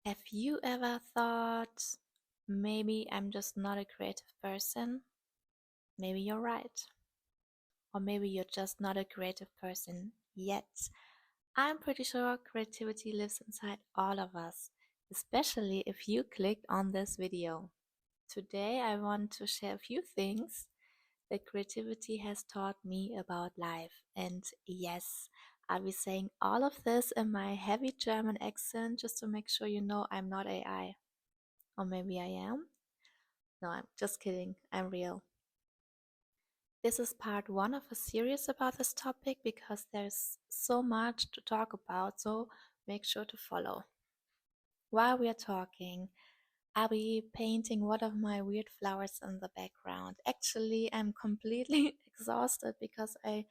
Have you ever thought, maybe I'm just not a creative person? Maybe you're right. Or maybe you're just not a creative person yet. I'm pretty sure creativity lives inside all of us, especially if you clicked on this video. Today I want to share a few things that creativity has taught me about life. And yes, I'll be saying all of this in my heavy German accent just to make sure you know I'm not AI. Or maybe I am. No, I'm just kidding. I'm real. This is part one of a series about this topic because there's so much to talk about, so make sure to follow. While we are talking, I'll be painting one of my weird flowers in the background. Actually, I'm completely exhausted because I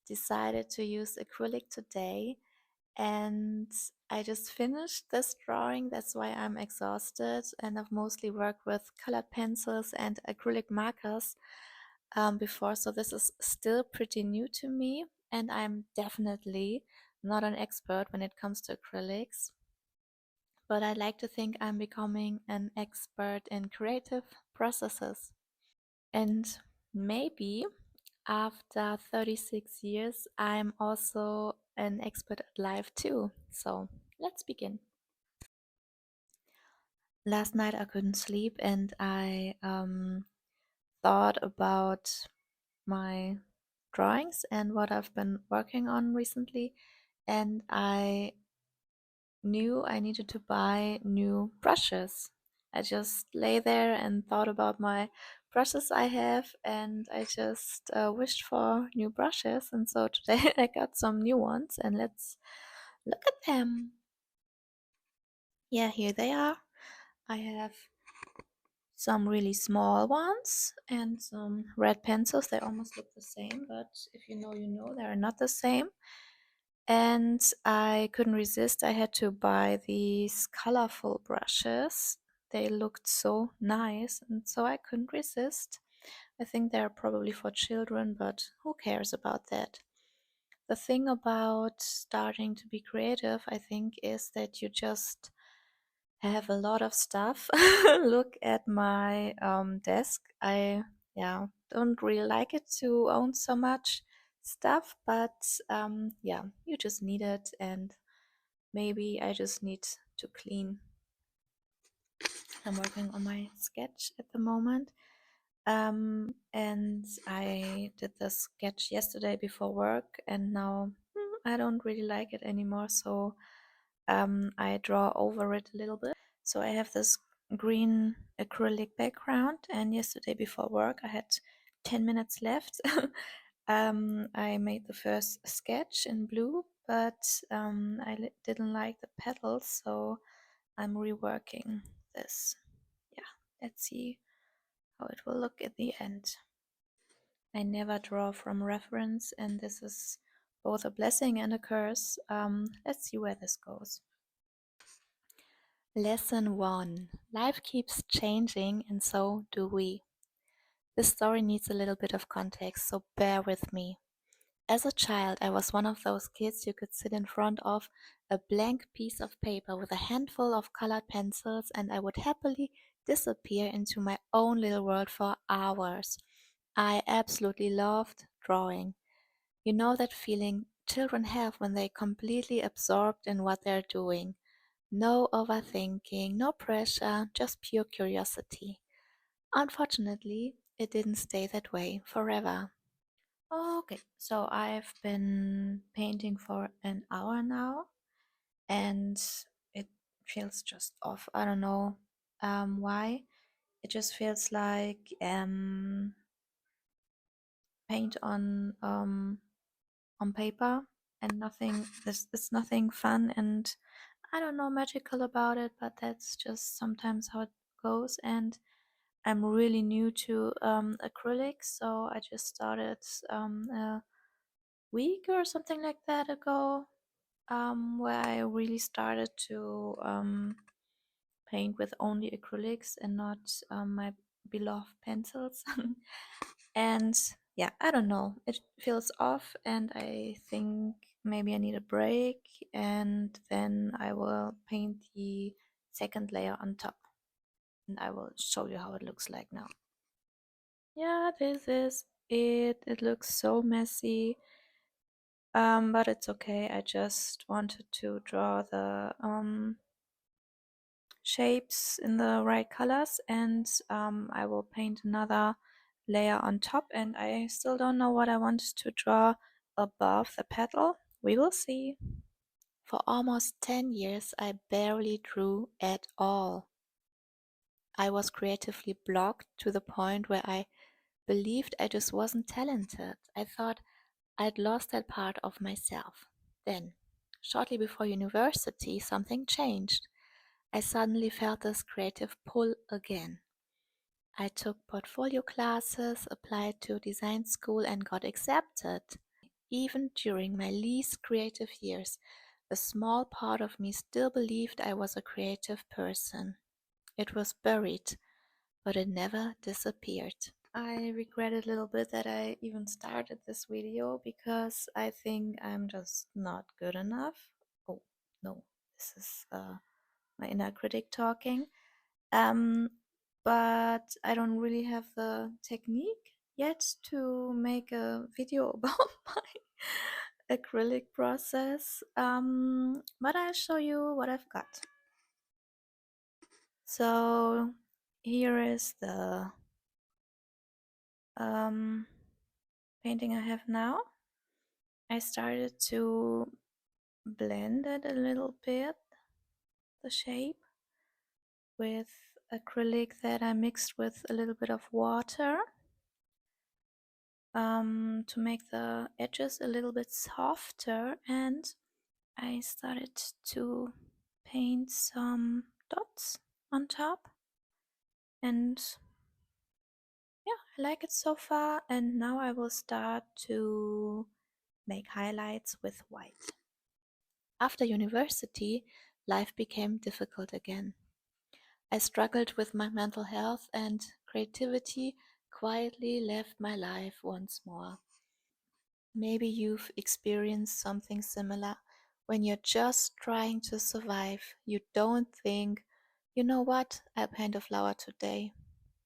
decided to use acrylic today and I just finished this drawing. That's why I'm exhausted, and I've mostly worked with colored pencils and acrylic markers before, so this is still pretty new to me, and I'm definitely not an expert when it comes to acrylics, but I like to think I'm becoming an expert in creative processes. And maybe after 36 years, I'm also an expert at life too. So let's begin. Last night I couldn't sleep and I thought about my drawings and what I've been working on recently, and I knew I needed to buy new brushes. I just lay there and thought about my brushes I have, and I just wished for new brushes. And so today I got some new ones, and let's look at them. Yeah, here they are. I have some really small ones and some red pencils. They almost look the same, but if you know, you know, they're not the same. And I couldn't resist. I had to buy these colorful brushes. They looked so nice, and so I couldn't resist. I think they're probably for children, but who cares about that? The thing about starting to be creative, I think, is that you just have a lot of stuff. Look at my desk. I don't really like it to own so much stuff, but yeah, you just need it, and maybe I just need to clean. I'm working on my sketch at the moment. And I did the sketch yesterday before work, and now I don't really like it anymore, so I draw over it a little bit. So I have this green acrylic background, and yesterday before work I had 10 minutes left. I made the first sketch in blue, but didn't like the petals, so I'm reworking this. Yeah, let's see how it will look at the end. I never draw from reference, and this is both a blessing and a curse. Let's see where this goes. Lesson 1. Life keeps changing, and so do we. This story needs a little bit of context, so bear with me. As a child, I was one of those kids you could sit in front of a blank piece of paper with a handful of colored pencils, and I would happily disappear into my own little world for hours. I absolutely loved drawing. You know that feeling children have when they're completely absorbed in what they're doing. No overthinking, no pressure, just pure curiosity. Unfortunately, it didn't stay that way forever. Okay, so I've been painting for an hour now, and it feels just off. I don't know why. It just feels like paint on paper, and nothing. There's nothing fun, and I don't know, magical about it. But that's just sometimes how it goes. And I'm really new to acrylics, so I just started a week or something like that ago, where I really started to paint with only acrylics and not my beloved pencils. And yeah, I don't know, it feels off, and I think maybe I need a break, and then I will paint the second layer on top, and I will show you how it looks like now. Yeah, this is it. It looks so messy, but it's okay. I just wanted to draw the shapes in the right colors, and I will paint another layer on top, and I still don't know what I want to draw above the petal. We will see. For almost 10 years, I barely drew at all. I was creatively blocked to the point where I believed I just wasn't talented. I thought I'd lost that part of myself. Then, shortly before university, something changed. I suddenly felt this creative pull again. I took portfolio classes, applied to design school, and got accepted. Even during my least creative years, a small part of me still believed I was a creative person. It was buried, but it never disappeared. I regret a little bit that I even started this video because I think I'm just not good enough. Oh, no, this is my inner critic talking. Um, but I don't really have the technique yet to make a video about my acrylic process. But I'll show you what I've got. So here is the painting I have now. I started to blend it a little bit, the shape, with acrylic that I mixed with a little bit of water to make the edges a little bit softer, and I started to paint some dots on top, and yeah, I like it so far. And now I will start to make highlights with white. After university, life became difficult again. I struggled with my mental health, and creativity quietly left my life once more. Maybe you've experienced something similar. When you're just trying to survive, you don't think, you know what, I'll paint a flower today.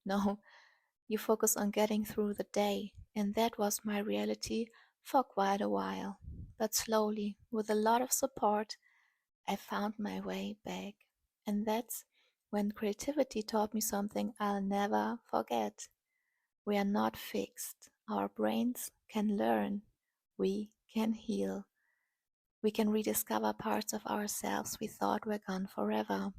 No, you focus on getting through the day, and that was my reality for quite a while. But slowly, with a lot of support, I found my way back. And that's when creativity taught me something I'll never forget. We are not fixed. Our brains can learn. We can heal. We can rediscover parts of ourselves we thought were gone forever.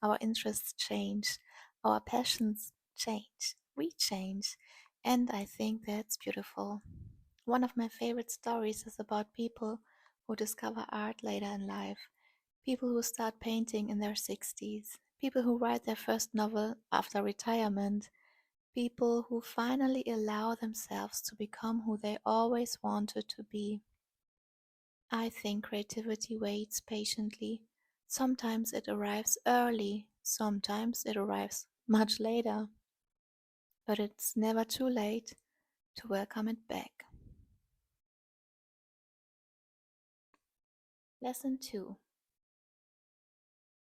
Our interests change. Our passions change. We change. And I think that's beautiful. One of my favorite stories is about people who discover art later in life. People who start painting in their 60s. People who write their first novel after retirement. People who finally allow themselves to become who they always wanted to be. I think creativity waits patiently. Sometimes it arrives early, sometimes it arrives much later, but it's never too late to welcome it back. Lesson 2.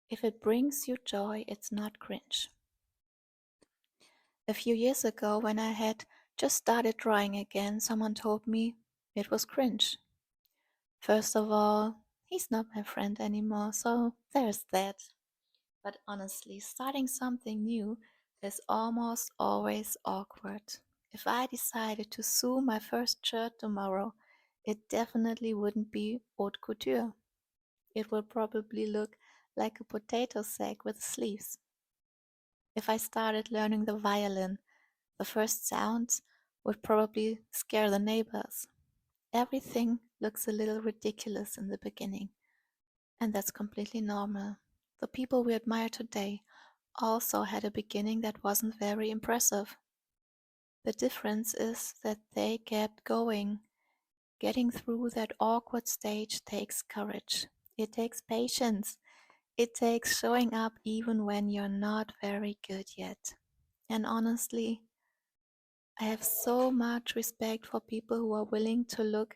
If it brings you joy, it's not cringe. A few years ago, when I had just started drawing again, someone told me it was cringe. First of all, he's not my friend anymore, so there's that. But honestly, starting something new is almost always awkward. If I decided to sew my first shirt tomorrow, it definitely wouldn't be haute couture. It would probably look like a potato sack with sleeves. If I started learning the violin, the first sounds would probably scare the neighbors. Everything looks a little ridiculous in the beginning, and that's completely normal. The people we admire today also had a beginning that wasn't very impressive. The difference is that they kept going. Getting through that awkward stage takes courage. It takes patience. It takes showing up even when you're not very good yet. And honestly, I have so much respect for people who are willing to look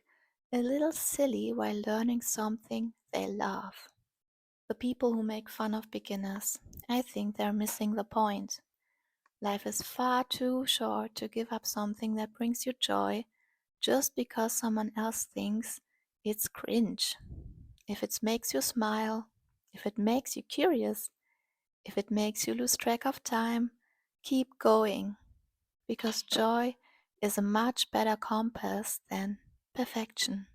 a little silly while learning something they love. The people who make fun of beginners, I think they're missing the point. Life is far too short to give up something that brings you joy just because someone else thinks it's cringe. If it makes you smile, if it makes you curious, if it makes you lose track of time, keep going, because joy is a much better compass than perfection.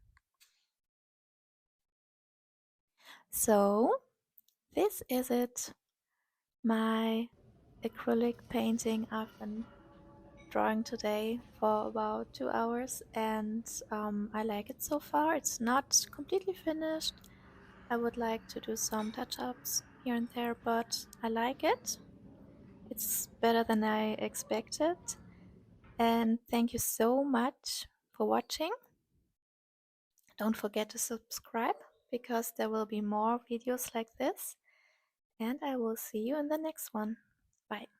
So, this is it. My acrylic painting I've been drawing today for about 2 hours, and I like it so far. It's not completely finished. I would like to do some touch-ups here and there, but I like it. It's better than I expected. And thank you so much for watching. Don't forget to subscribe because there will be more videos like this. And I will see you in the next one. Bye.